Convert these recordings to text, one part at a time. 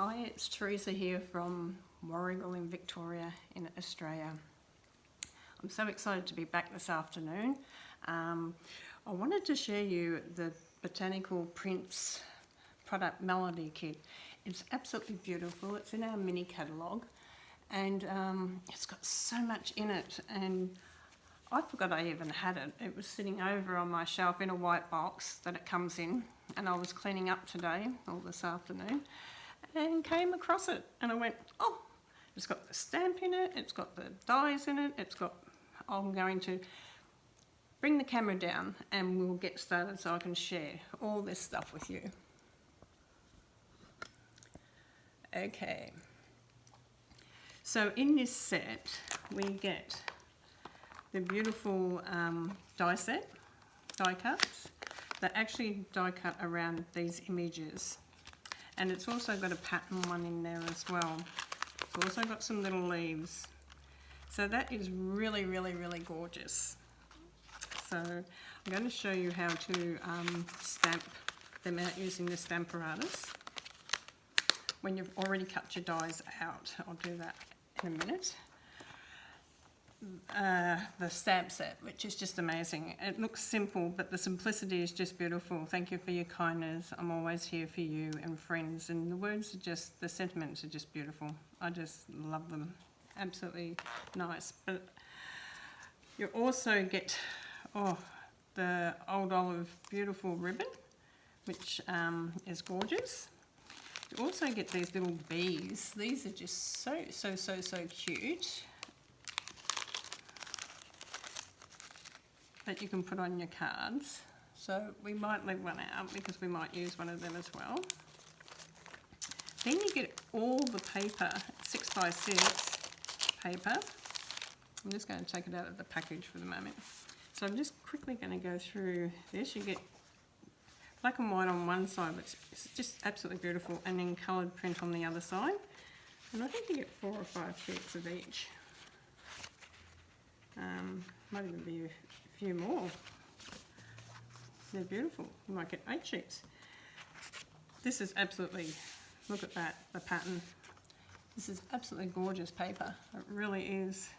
Hi, it's Teresa here from Warragul in Victoria in Australia. I'm so excited to be back this afternoon. I wanted to share you the Botanical Prints product Melody kit. It's absolutely beautiful. It's in our mini catalogue and it's got so much in it, and I forgot I even had it. It was sitting over on my shelf in a white box that it comes in, and I was cleaning up today or this afternoon and came across it, and I went, oh, it's got the stamp in it, it's got the dies in it, I'm going to bring the camera down and we'll get started so I can share all this stuff with you. Okay, so in this set we get the beautiful die cuts that actually die cut around these images, and it's also got a pattern one in there as well. It's also got some little leaves, so that is really gorgeous. So I'm going to show you how to stamp them out using the Stamparatus when you've already cut your dies out. I'll do that in a minute. The stamp set, which is just amazing. It looks simple, but the simplicity is just beautiful. Thank you for your kindness. I'm always here for you and friends. And the words are just, the sentiments are just beautiful. I just love them. Absolutely nice. But you also get, the Old Olive beautiful ribbon, which is gorgeous. You also get these little bees. These are just so cute, that you can put on your cards. So we might leave one out because we might use one of them as well. Then you get all the paper, 6x6 paper. I'm just going to take it out of the package for the moment. So I'm just quickly going to go through this. You get black and white on one side, but it's just absolutely beautiful, and then coloured print on the other side. And I think you get 4 or 5 sheets of each. Might even be a few more. They're beautiful. You might get 8 sheets. This is absolutely, look at that, the pattern. This is absolutely gorgeous paper. It really is.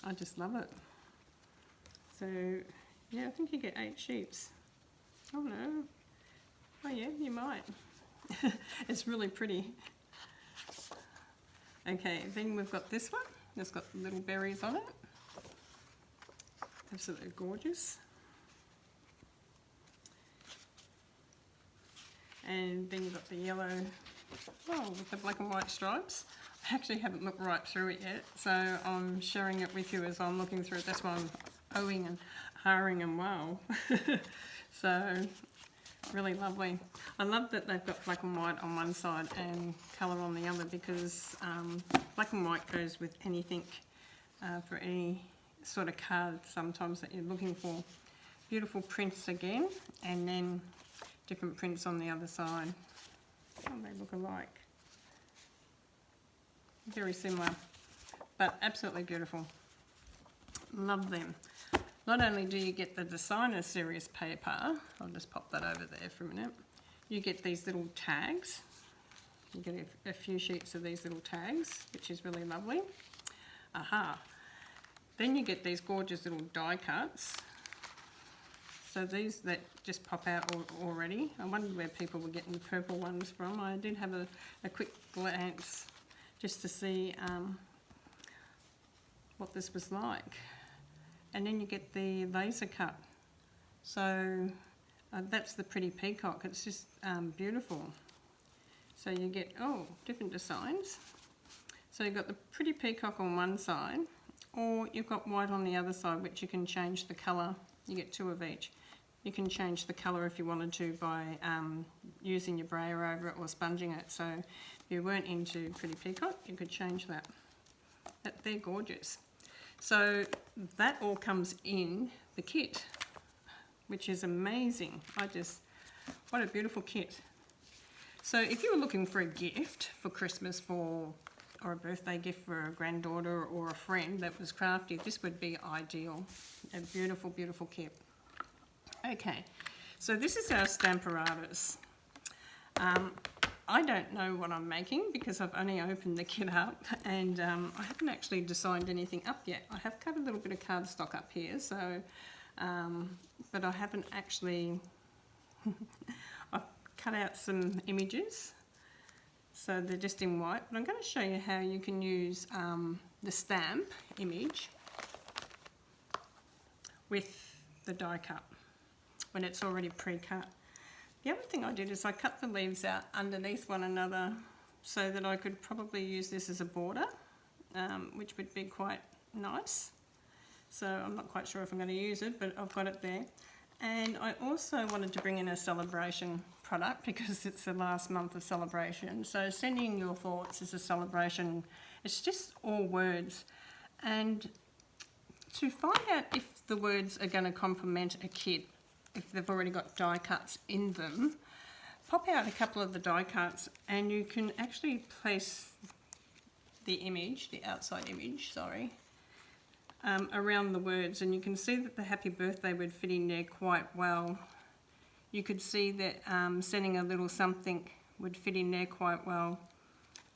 I just love it. So yeah, I think you get 8 sheets. Oh no. Oh yeah, you might. It's really pretty. Okay, then we've got this one. It's got little berries on it. Absolutely gorgeous. And then you've got the yellow, with the black and white stripes. I actually haven't looked right through it yet, so I'm sharing it with you as I'm looking through this one, ohing and ahhing and wow. So, really lovely. I love that they've got black and white on one side and colour on the other, because black and white goes with anything, for any sort of card sometimes that you're looking for. Beautiful prints again, and then different prints on the other side. Oh, they look alike. Very similar, but absolutely beautiful. Love them. Not only do you get the designer series paper, I'll just pop that over there for a minute, you get these little tags. You get a few sheets of these little tags, which is really lovely. Then you get these gorgeous little die cuts. So these that just pop out already. I wondered where people were getting the purple ones from. I did have a quick glance just to see what this was like. And then you get the laser cut. So that's the pretty peacock. It's just beautiful. So you get, different designs. So you've got the pretty peacock on one side, or you've got white on the other side, which you can change the colour. You get 2 of each. You can change the colour if you wanted to by using your brayer over it or sponging it. So if you weren't into pretty peacock, you could change that. But they're gorgeous. So that all comes in the kit, which is amazing. What a beautiful kit. So if you were looking for a gift for Christmas or a birthday gift for a granddaughter or a friend that was crafty, this would be ideal. A beautiful kit. Okay, so this is our Stamparatus. I don't know what I'm making because I've only opened the kit up, and I haven't actually designed anything up yet. I have cut a little bit of cardstock up here, so but I haven't actually I've cut out some images, so they're just in white, but I'm going to show you how you can use the stamp image with the die cut when it's already pre-cut. The other thing I did is I cut the leaves out underneath one another so that I could probably use this as a border, which would be quite nice. So I'm not quite sure if I'm going to use it, but I've got it there. And I also wanted to bring in a Sale.A.Bration product because it's the last month of Sale.A.Bration. So sending your thoughts is a celebration. It's just all words. And to find out if the words are going to complement a kit, if they've already got die cuts in them, pop out a couple of the die cuts and you can actually place the image, the outside image, sorry, around the words, and you can see that the happy birthday would fit in there quite well. You could see that sending a little something would fit in there quite well.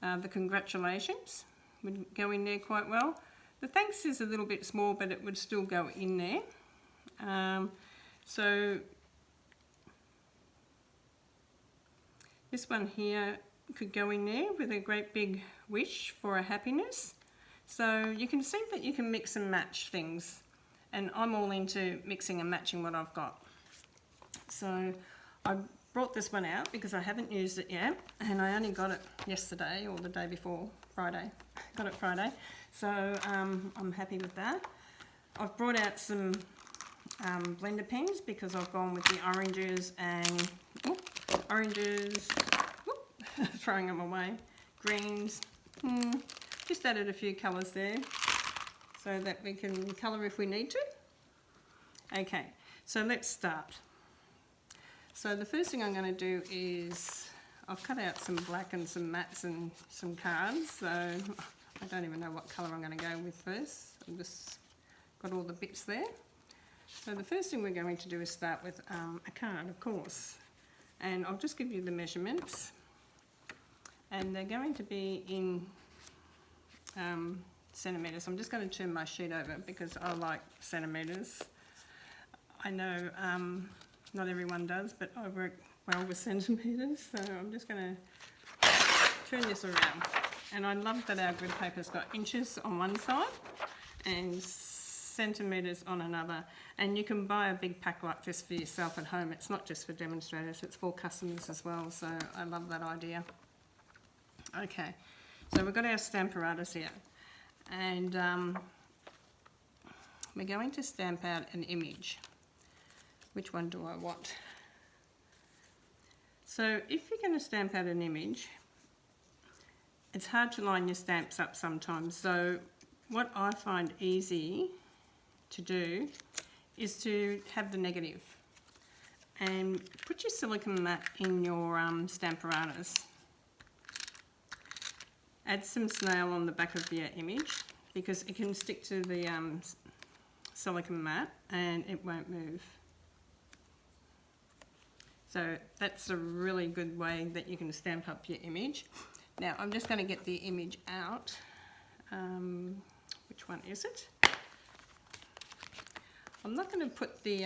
The congratulations would go in there quite well. The thanks is a little bit small, but it would still go in there. So this one here could go in there with a great big wish for a happiness. So you can see that you can mix and match things, and I'm all into mixing and matching what I've got. So I brought this one out because I haven't used it yet, and I only got it yesterday or the day before, Friday. Got it Friday, so I'm happy with that. I've brought out some blender pens because I've gone with the oranges and throwing them away, greens, just added a few colours there so that we can colour if we need to. Okay, so let's start. So the first thing I'm going to do is I've cut out some black and some mattes and some cards, so I don't even know what colour I'm going to go with first. I've just got all the bits there. So the first thing we're going to do is start with a card, of course, and I'll just give you the measurements, and they're going to be in centimetres. I'm just going to turn my sheet over because I like centimetres. I know not everyone does, but I work well with centimetres, so I'm just going to turn this around. And I love that our grid paper's got inches on one side and centimetres on another, and you can buy a big pack like this for yourself at home. It's not just for demonstrators, it's for customers as well, so I love that idea. Okay, so we've got our stamparatus here, and we're going to stamp out an image. Which one do I want? So if you're going to stamp out an image, it's hard to line your stamps up sometimes, so what I find easy to do is to have the negative and put your silicone mat in your stamparatus. Add some snail on the back of your image because it can stick to the silicone mat and it won't move. So that's a really good way that you can stamp up your image. Now I'm just going to get the image out. Which one is it? I'm not going to put the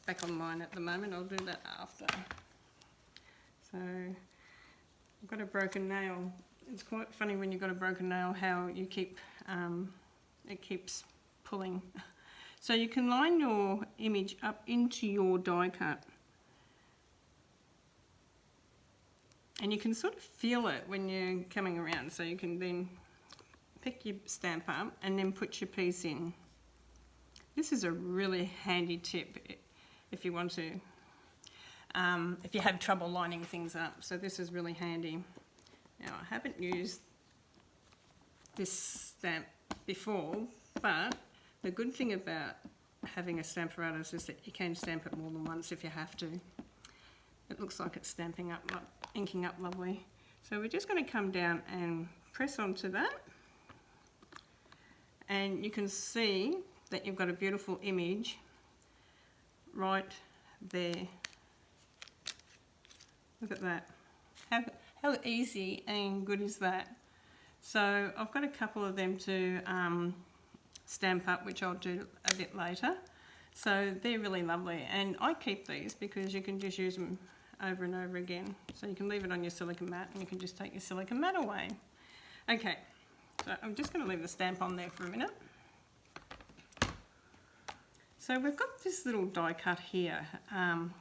back online at the moment, I'll do that after. So I've got a broken nail. It's quite funny when you've got a broken nail how you keep, it keeps pulling. So you can line your image up into your die cut. And you can sort of feel it when you're coming around, so you can then pick your stamp up and then put your piece in. This is a really handy tip if you want to, if you have trouble lining things up. So this is really handy. Now I haven't used this stamp before, but the good thing about having a stamparatus is that you can stamp it more than once if you have to. It looks like it's stamping up, inking up lovely. So we're just going to come down and press onto that, and you can see that you've got a beautiful image right there. Look at that. How easy and good is that? So I've got a couple of them to stamp up, which I'll do a bit later. So they're really lovely, and I keep these because you can just use them over and over again. So you can leave it on your silicone mat and you can just take your silicone mat away. Okay, so I'm just going to leave the stamp on there for a minute. So we've got this little die cut here. I'm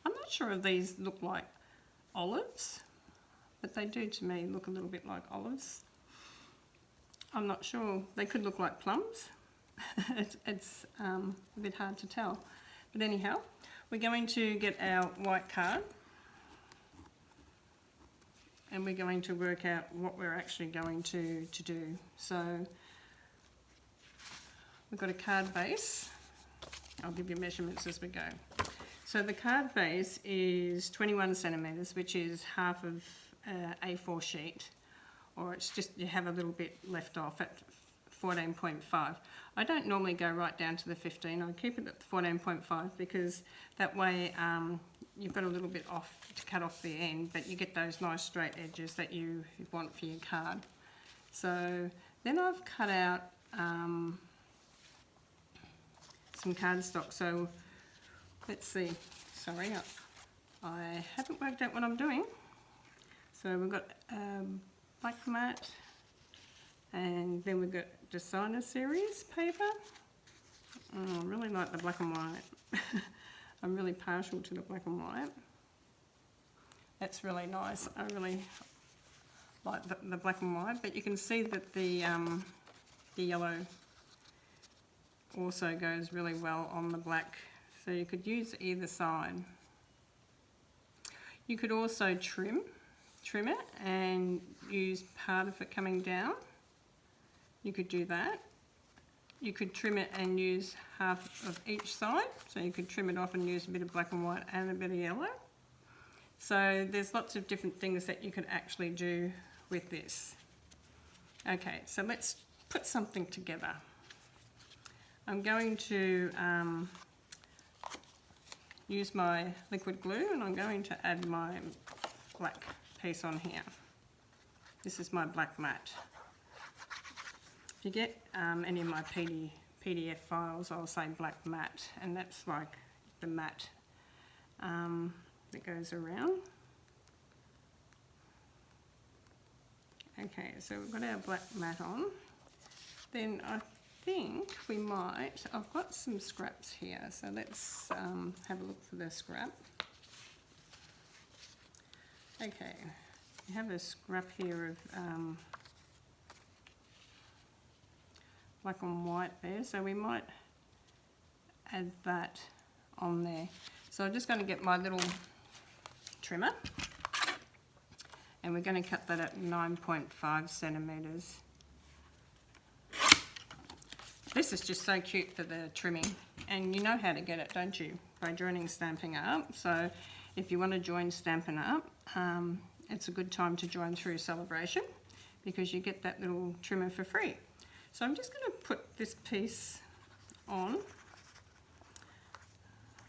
not sure if these look like olives, but they do to me look a little bit like olives. I'm not sure. They could look like plums. it's a bit hard to tell. But anyhow, we're going to get our white card and we're going to work out what we're actually going to do. So we've got a card base. I'll give you measurements as we go. So the card base is 21 centimetres, which is half of A4 sheet, or it's just you have a little bit left off at 14.5. I don't normally go right down to the 15. I keep it at 14.5 because that way you've got a little bit off to cut off the end, but you get those nice straight edges that you want for your card. So then I've cut out some cardstock. So let's see. Sorry, I haven't worked out what I'm doing. So we've got black mat, and then we've got designer series paper. Oh, I really like the black and white. I'm really partial to the black and white. That's really nice. I really like the black and white, but you can see that the yellow also goes really well on the black. So you could use either side. You could also trim it and use part of it coming down. You could do that. You could trim it and use half of each side. So you could trim it off and use a bit of black and white and a bit of yellow. So there's lots of different things that you could actually do with this. Okay, so let's put something together. I'm going to use my liquid glue and I'm going to add my black piece on here. This is my black mat. If you get any of my PDF files, I'll say black mat, and that's like the mat that goes around. Okay, so we've got our black mat on. Then I think we might, I've got some scraps here, so let's have a look for the scrap. Okay, you have a scrap here of black and white there, so we might add that on there. So I'm just going to get my little trimmer and we're going to cut that at 9.5 centimetres. This is just so cute for the trimming, and you know how to get it, don't you? By joining Stampin' Up. So if you want to join Stampin' Up, it's a good time to join through Sale.A.Bration because you get that little trimmer for free. So I'm just going to put this piece on.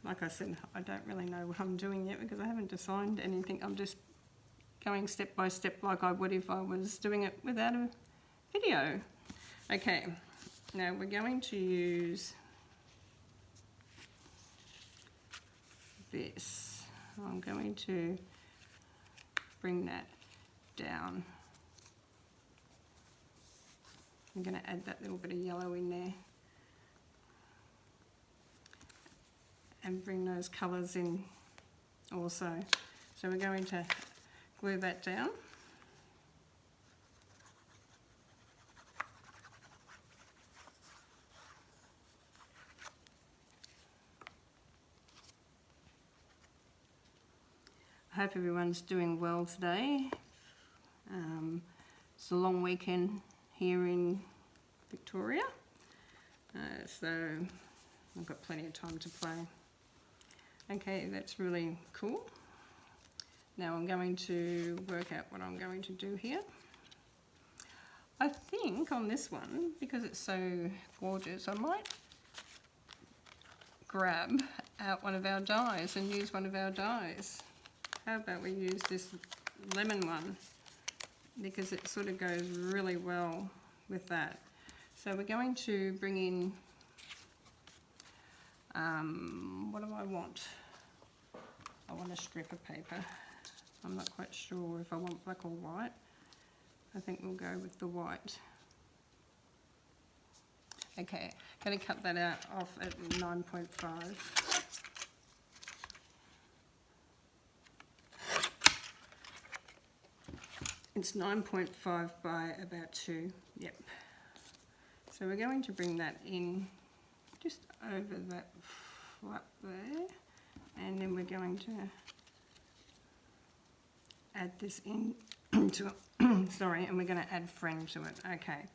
Like I said, I don't really know what I'm doing yet because I haven't designed anything. I'm just going step by step like I would if I was doing it without a video. Okay, now we're going to use this. I'm going to bring that down. I'm going to add that little bit of yellow in there and bring those colours in also. So we're going to glue that down. I hope everyone's doing well today. It's a long weekend here in Victoria, so I've got plenty of time to play. Okay, that's really cool. Now I'm going to work out what I'm going to do here. I think on this one, because it's so gorgeous, I might grab out one of our dies and use one of our dies. how about we use this lemon one, because it sort of goes really well with that. So we're going to bring in, what do I want? I want a strip of paper. I'm not quite sure if I want black or white. I think we'll go with the white. Okay, going to cut that out off at 9.5. It's 9.5 by about 2, yep. So we're going to bring that in just over that flap there, and then we're going to add this in to it. Sorry, and we're going to add friend to it. Okay,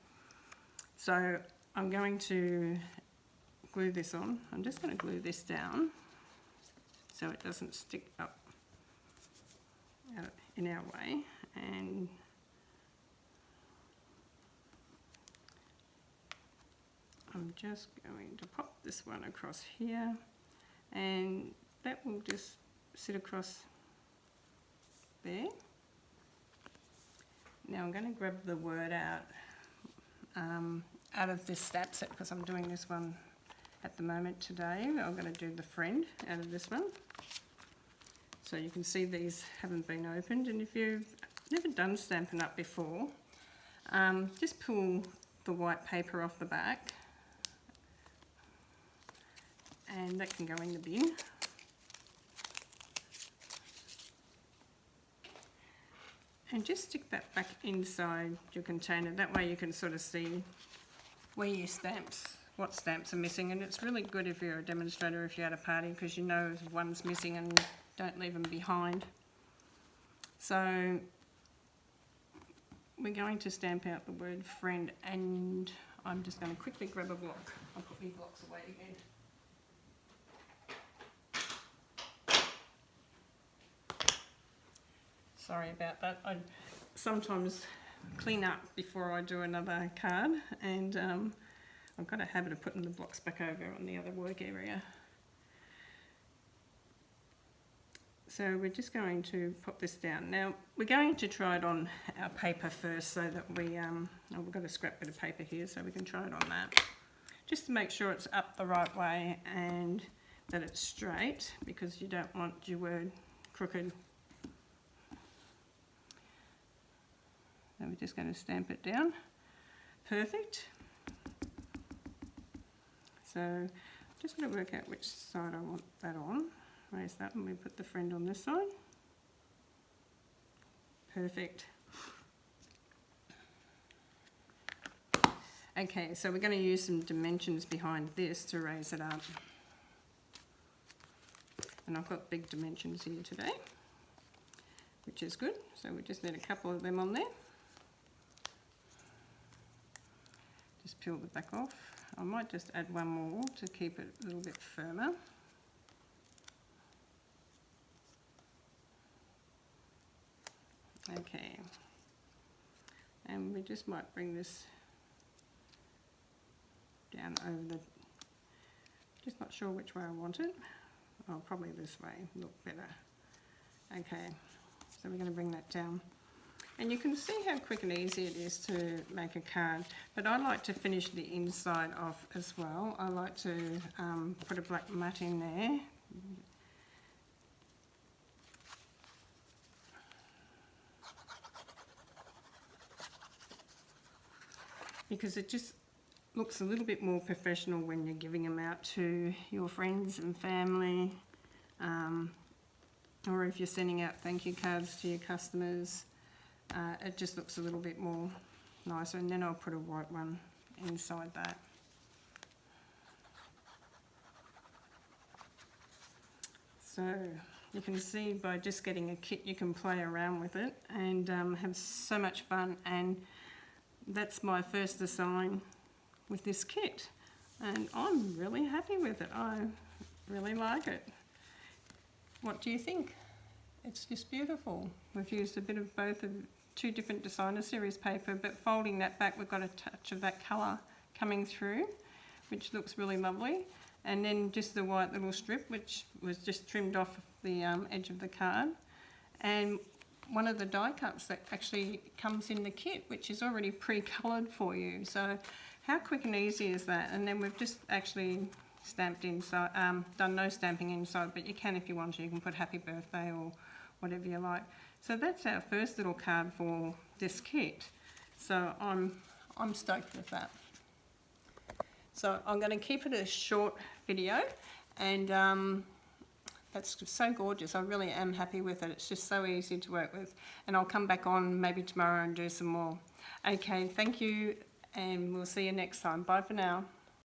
so I'm going to glue this on. I'm just going to glue this down so it doesn't stick up in our way, and I'm just going to pop this one across here, and that will just sit across there. Now I'm going to grab the word out of this stamp set, because I'm doing this one at the moment today. I'm going to do the friend out of this one. So you can see these haven't been opened, and if you've never done Stampin' Up before, just pull the white paper off the back, and that can go in the bin. And just stick that back inside your container. That way you can sort of see where your stamps, what stamps are missing. And it's really good if you're a demonstrator, if you're at a party, because you know if one's missing and don't leave them behind. So we're going to stamp out the word friend, and I'm just going to quickly grab a block. I'll put my blocks away again. Sorry about that. I sometimes clean up before I do another card, and I've got a habit of putting the blocks back over on the other work area. So we're just going to pop this down. Now we're going to try it on our paper first, so that we've got a scrap bit of paper here, so we can try it on that. Just to make sure it's up the right way and that it's straight, because you don't want your word crooked. So we're just going to stamp it down. Perfect. So I'm just going to work out which side I want that on. Raise that, and we put the friend on this side. Perfect. Okay, so we're going to use some dimensions behind this to raise it up. And I've got big dimensions here today, which is good. So we just need a couple of them on there. Just peel the back off. I might just add one more to keep it a little bit firmer. Okay, and we just might bring this down over the, just not sure which way I want it. Oh, probably this way, look better. Okay, so we're going to bring that down. And you can see how quick and easy it is to make a card, but I like to finish the inside off as well. I like to put a black mat in there. Because it just looks a little bit more professional when you're giving them out to your friends and family, or if you're sending out thank you cards to your customers. It just looks a little bit more nicer, and then I'll put a white one inside that. So you can see by just getting a kit you can play around with it and have so much fun, and that's my first design with this kit, and I'm really happy with it. I really like it. What do you think? It's just beautiful. We've used a bit of both of two different designer series paper, but folding that back we've got a touch of that colour coming through, which looks really lovely, and then just the white little strip which was just trimmed off the edge of the card, and one of the die cuts that actually comes in the kit, which is already pre-coloured for you. So how quick and easy is that? And then we've just actually stamped inside, done no stamping inside, but you can if you want to. You can put happy birthday or whatever you like. So that's our first little card for this kit. So I'm stoked with that. So I'm going to keep it a short video, and that's so gorgeous. I really am happy with it. It's just so easy to work with, and I'll come back on maybe tomorrow and do some more. Okay, thank you, and we'll see you next time. Bye for now.